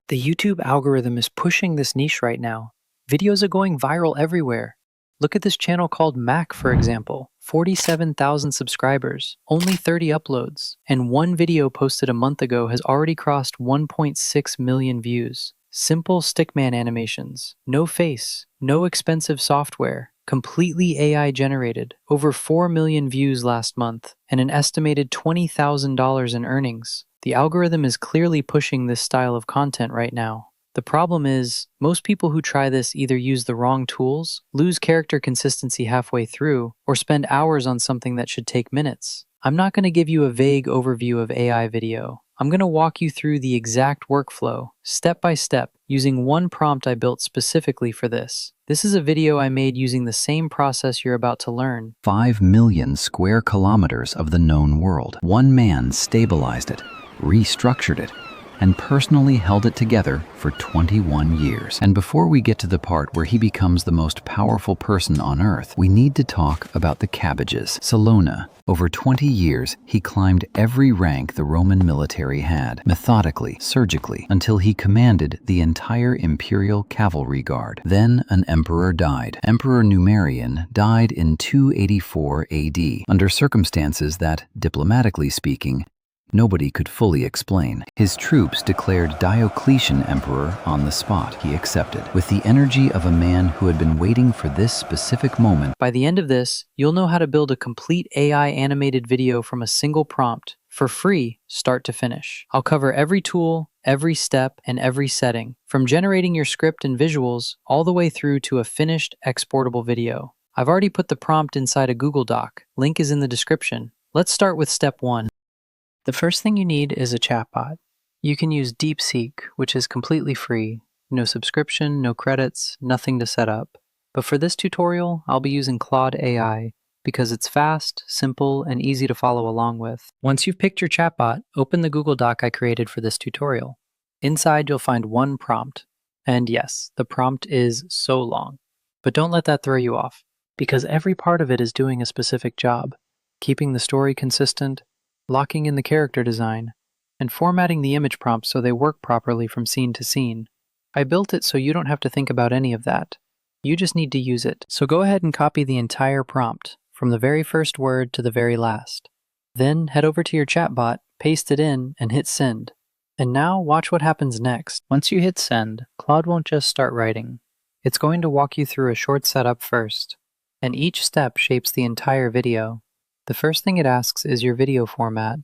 The YouTube algorithm is pushing this niche right now. Videos are going viral everywhere. Look at this channel called Mac, for example. 47,000 subscribers, only 30 uploads, and one video posted a month ago has already crossed 1.6 million views. Simple Stickman animations, no face, no expensive software, completely AI generated, over 4 million views last month, and an estimated $20,000 in earnings. The algorithm is clearly pushing this style of content right now. The problem is, most people who try this either use the wrong tools, lose character consistency halfway through, or spend hours on something that should take minutes. I'm not going to give you a vague overview of AI video. I'm going to walk you through the exact workflow, step by step, using one prompt I built specifically for this. This is a video I made using the same process you're about to learn. 5 million square kilometers of the known world. One man stabilized it, restructured it, and personally held it together for 21 years. And before we get to the part where he becomes the most powerful person on Earth, we need to talk about the cabbages. Salona. Over 20 years, he climbed every rank the Roman military had, methodically, surgically, until he commanded the entire imperial cavalry guard. Then an emperor died. Emperor Numerian died in 284 AD, under circumstances that, diplomatically speaking, nobody could fully explain. His troops declared Diocletian emperor on the spot. He accepted, with the energy of a man who had been waiting for this specific moment. By the end of this, you'll know how to build a complete AI animated video from a single prompt, for free, start to finish. I'll cover every tool, every step, and every setting, from generating your script and visuals, all the way through to a finished, exportable video. I've already put the prompt inside a Google Doc. Link is in the description. Let's start with step 1. The first thing you need is a chatbot. You can use DeepSeek, which is completely free. No subscription, no credits, nothing to set up. But for this tutorial, I'll be using Claude AI because it's fast, simple, and easy to follow along with. Once you've picked your chatbot, open the Google Doc I created for this tutorial. Inside, you'll find one prompt. And yes, the prompt is so long. But don't let that throw you off, because every part of it is doing a specific job, keeping the story consistent, locking in the character design, and formatting the image prompts so they work properly from scene to scene. I built it so you don't have to think about any of that. You just need to use it. So go ahead and copy the entire prompt, from the very first word to the very last. Then head over to your chatbot, paste it in, and hit send. And now watch what happens next. Once you hit send, Claude won't just start writing. It's going to walk you through a short setup first, and each step shapes the entire video. The first thing it asks is your video format,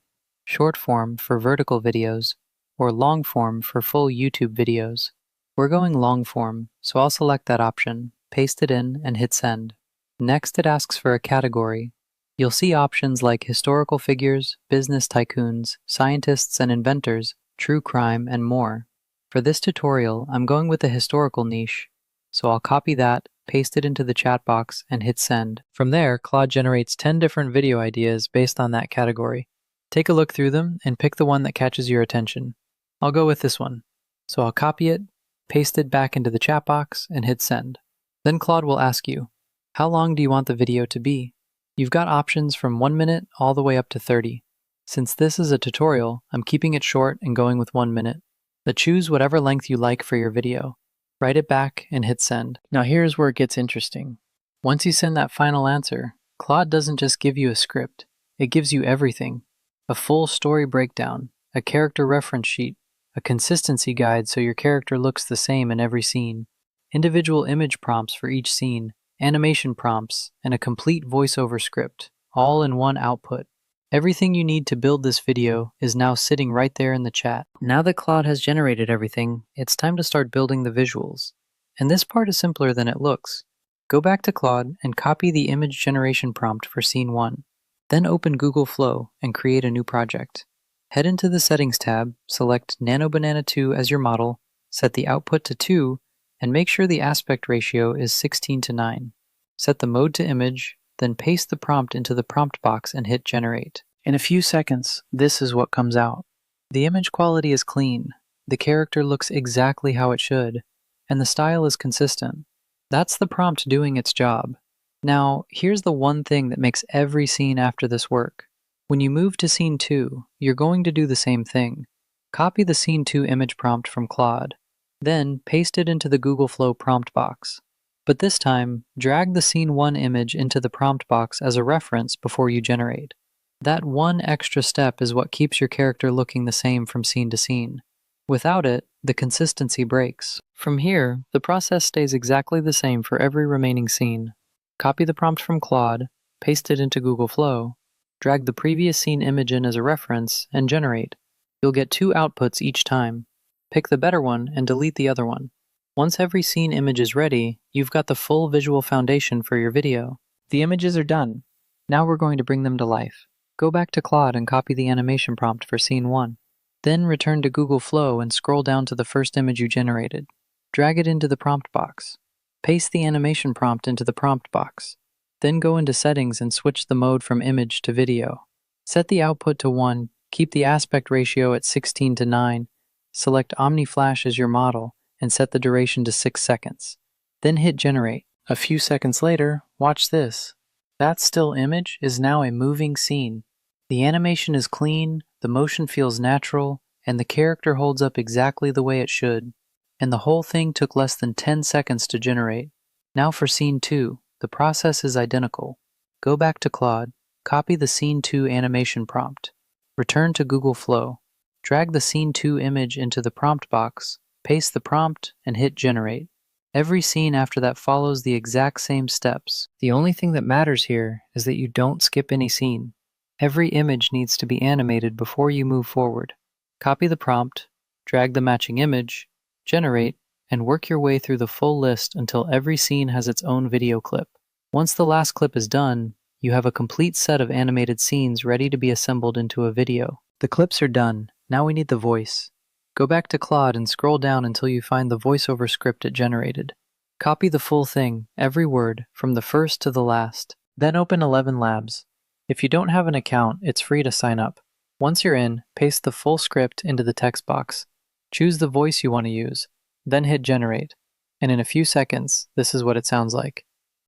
short form for vertical videos, or long form for full YouTube videos. We're going long form, so I'll select that option, paste it in, and hit send. Next, it asks for a category. You'll see options like historical figures, business tycoons, scientists and inventors, true crime, and more. For this tutorial, I'm going with the historical niche, so I'll copy that, paste it into the chat box, and hit send. From there, Claude generates 10 different video ideas based on that category. Take a look through them and pick the one that catches your attention. I'll go with this one. So I'll copy it, paste it back into the chat box, and hit send. Then Claude will ask you, how long do you want the video to be? You've got options from 1 minute all the way up to 30. Since this is a tutorial, I'm keeping it short and going with 1 minute. But choose whatever length you like for your video. Write it back and hit send. Now here's where it gets interesting. Once you send that final answer, Claude doesn't just give you a script. It gives you everything. A full story breakdown, a character reference sheet, a consistency guide so your character looks the same in every scene, individual image prompts for each scene, animation prompts, and a complete voiceover script, all in one output. Everything you need to build this video is now sitting right there in the chat. Now that Claude has generated everything, it's time to start building the visuals. And this part is simpler than it looks. Go back to Claude and copy the image generation prompt for scene 1. Then open Google Flow and create a new project. Head into the Settings tab, select NanoBanana 2 as your model, set the output to 2, and make sure the aspect ratio is 16:9. Set the mode to image, then paste the prompt into the prompt box and hit generate. In a few seconds, this is what comes out. The image quality is clean, the character looks exactly how it should, and the style is consistent. That's the prompt doing its job. Now, here's the one thing that makes every scene after this work. When you move to scene 2, you're going to do the same thing. Copy the Scene 2 image prompt from Claude, then paste it into the Google Flow prompt box. But this time, drag the Scene 1 image into the prompt box as a reference before you generate. That one extra step is what keeps your character looking the same from scene to scene. Without it, the consistency breaks. From here, the process stays exactly the same for every remaining scene. Copy the prompt from Claude, paste it into Google Flow, drag the previous scene image in as a reference, and generate. You'll get two outputs each time. Pick the better one and delete the other one. Once every scene image is ready, you've got the full visual foundation for your video. The images are done. Now we're going to bring them to life. Go back to Claude and copy the animation prompt for scene 1. Then return to Google Flow and scroll down to the first image you generated. Drag it into the prompt box. Paste the animation prompt into the prompt box. Then go into Settings and switch the mode from image to video. Set the output to 1, keep the aspect ratio at 16:9, select OmniFlash as your model, and set the duration to 6 seconds. Then hit Generate. A few seconds later, watch this. That still image is now a moving scene. The animation is clean, the motion feels natural, and the character holds up exactly the way it should. And the whole thing took less than 10 seconds to generate. Now for scene 2, the process is identical. Go back to Claude, copy the scene 2 animation prompt. Return to Google Flow. Drag the scene 2 image into the prompt box, paste the prompt, and hit Generate. Every scene after that follows the exact same steps. The only thing that matters here is that you don't skip any scene. Every image needs to be animated before you move forward. Copy the prompt, drag the matching image, generate, and work your way through the full list until every scene has its own video clip. Once the last clip is done, you have a complete set of animated scenes ready to be assembled into a video. The clips are done. Now we need the voice. Go back to Claude and scroll down until you find the voiceover script it generated. Copy the full thing, every word, from the first to the last. Then open ElevenLabs. If you don't have an account, it's free to sign up. Once you're in, paste the full script into the text box. Choose the voice you want to use, then hit Generate. And in a few seconds, this is what it sounds like.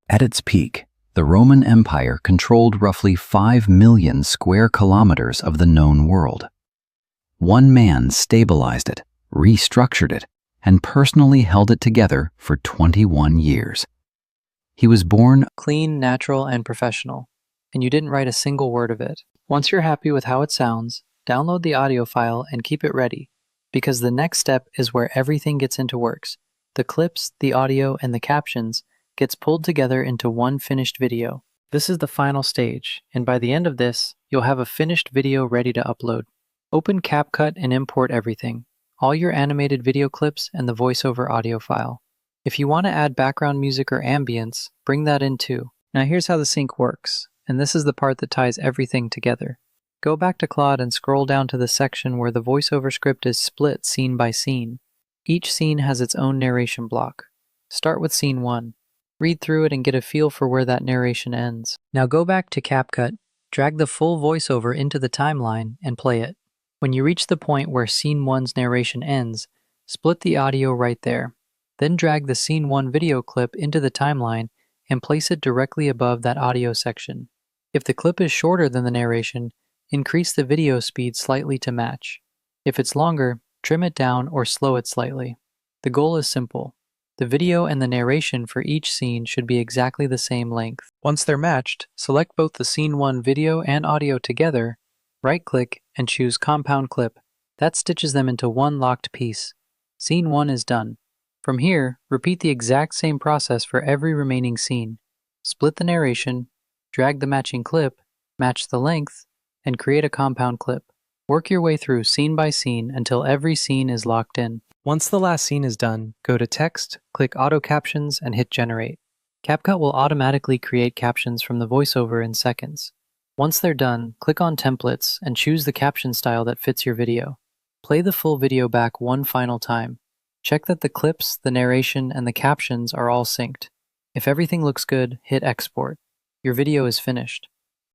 At its peak, the Roman Empire controlled roughly 5 million square kilometers of the known world. One man stabilized it, restructured it, and personally held it together for 21 years. He was born Clean, natural, and professional. And you didn't write a single word of it. Once you're happy with how it sounds, download the audio file and keep it ready, because the next step is where everything gets into works. The clips, the audio, and the captions gets pulled together into one finished video. This is the final stage, and by the end of this, you'll have a finished video ready to upload. Open CapCut and import everything, all your animated video clips and the voiceover audio file. If you want to add background music or ambience, bring that in too. Now here's how the sync works, and this is the part that ties everything together. Go back to Claude and scroll down to the section where the voiceover script is split scene by scene. Each scene has its own narration block. Start with scene 1. Read through it and get a feel for where that narration ends. Now go back to CapCut, drag the full voiceover into the timeline, and play it. When you reach the point where scene 1's narration ends, split the audio right there. Then drag the scene 1 video clip into the timeline and place it directly above that audio section. If the clip is shorter than the narration, increase the video speed slightly to match. If it's longer, trim it down or slow it slightly. The goal is simple. The video and the narration for each scene should be exactly the same length. Once they're matched, select both the scene 1 video and audio together, right-click, and choose Compound Clip. That stitches them into one locked piece. Scene 1 is done. From here, repeat the exact same process for every remaining scene. Split the narration, drag the matching clip, match the length, and create a compound clip. Work your way through scene by scene until every scene is locked in. Once the last scene is done, go to Text, click Auto Captions, and hit Generate. CapCut will automatically create captions from the voiceover in seconds. Once they're done, click on Templates and choose the caption style that fits your video. Play the full video back one final time. Check that the clips, the narration, and the captions are all synced. If everything looks good, hit Export. Your video is finished.